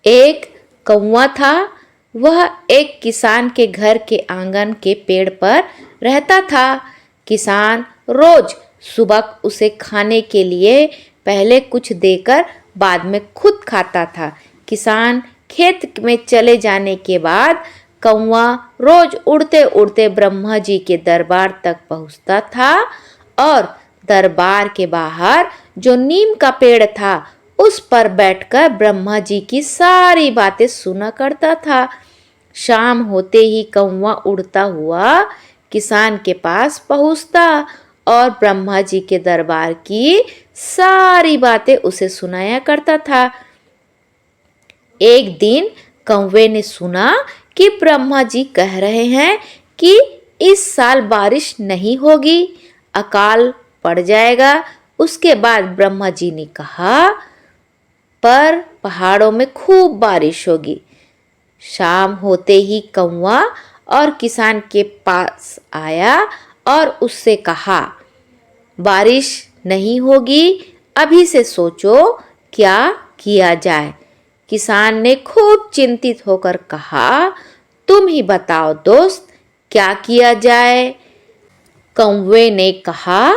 एक कौवा था। वह एक किसान के घर के आंगन के पेड़ पर रहता था। किसान रोज सुबह उसे खाने के लिए पहले कुछ देकर बाद में खुद खाता था। किसान खेत में चले जाने के बाद कौवा रोज उड़ते उड़ते ब्रह्मा जी के दरबार तक पहुंचता था और दरबार के बाहर जो नीम का पेड़ था उस पर बैठकर ब्रह्मा जी की सारी बातें सुना करता था। शाम होते ही कौवा उड़ता हुआ किसान के पास पहुंचता और ब्रह्मा जी के दरबार की सारी बातें उसे सुनाया करता था। एक दिन कौवे ने सुना कि ब्रह्मा जी कह रहे हैं कि इस साल बारिश नहीं होगी, अकाल पड़ जाएगा। उसके बाद ब्रह्मा जी ने कहा, पर पहाड़ों में खूब बारिश होगी। शाम होते ही कौवा और किसान के पास आया और उससे कहा, बारिश नहीं होगी, अभी से सोचो क्या किया जाए। किसान ने खूब चिंतित होकर कहा, तुम ही बताओ दोस्त, क्या किया जाए। कौवे ने कहा,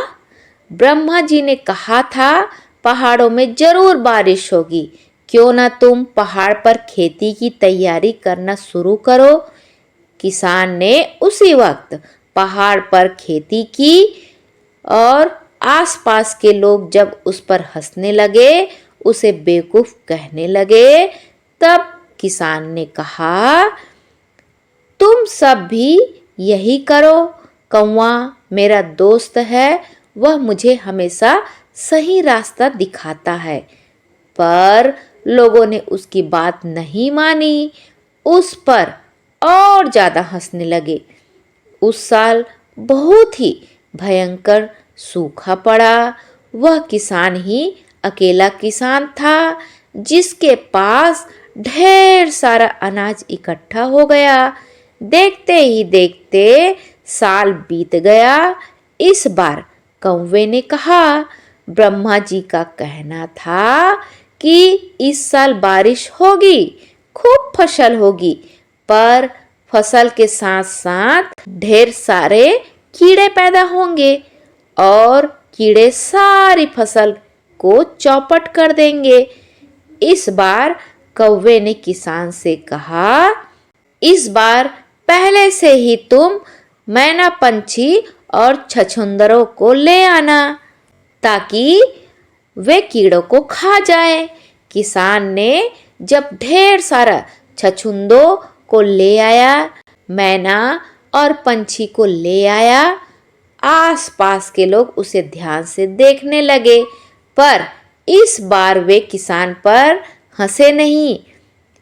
ब्रह्मा जी ने कहा था पहाड़ों में जरूर बारिश होगी, क्यों ना तुम पहाड़ पर खेती की तैयारी करना शुरू करो। किसान ने उसी वक्त पहाड़ पर खेती की और आसपास के लोग जब उस पर हंसने लगे, उसे बेवकूफ कहने लगे, तब किसान ने कहा, तुम सब भी यही करो। कौवा मेरा दोस्त है, वह मुझे हमेशा सही रास्ता दिखाता है। पर लोगों ने उसकी बात नहीं मानी, उस पर और ज्यादा हंसने लगे। उस साल बहुत ही भयंकर सूखा पड़ा। वह किसान ही अकेला किसान था जिसके पास ढेर सारा अनाज इकट्ठा हो गया। देखते ही देखते साल बीत गया। इस बार कौवे ने कहा, ब्रह्मा जी का कहना था कि इस साल बारिश होगी, खूब फसल होगी, पर फसल के साथ साथ ढेर सारे कीड़े पैदा होंगे और कीड़े सारी फसल को चौपट कर देंगे। इस बार कौवे ने किसान से कहा, इस बार पहले से ही तुम मैना पंछी और छछूंदरों को ले आना ताकि वे कीड़ों को खा जाए। किसान ने जब ढेर सारा छछूंदों को ले आया, मैना और पंछी को ले आया, आसपास के लोग उसे ध्यान से देखने लगे, पर इस बार वे किसान पर हंसे नहीं।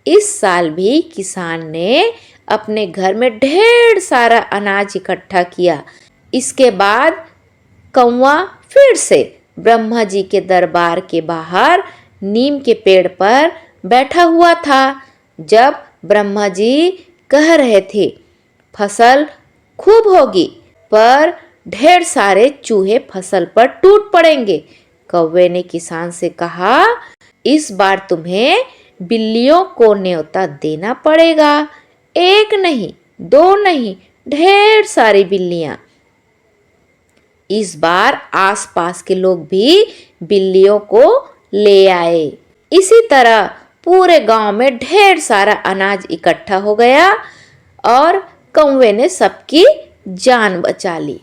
इस साल भी किसान ने अपने घर में ढेर सारा अनाज इकट्ठा किया। इसके बाद कौवा फिर से ब्रह्मा जी के दरबार के बाहर नीम के पेड़ पर बैठा हुआ था। जब ब्रह्मा जी कह रहे थे, फसल खूब होगी, पर ढेर सारे चूहे फसल पर टूट पड़ेंगे। कौवे ने किसान से कहा, इस बार तुम्हें बिल्लियों को न्योता देना पड़ेगा। एक नहीं, दो नहीं, ढेर सारी बिल्लियां। इस बार आसपास के लोग भी बिल्लियों को ले आए। इसी तरह पूरे गांव में ढेर सारा अनाज इकट्ठा हो गया और कौवे ने सबकी जान बचा ली।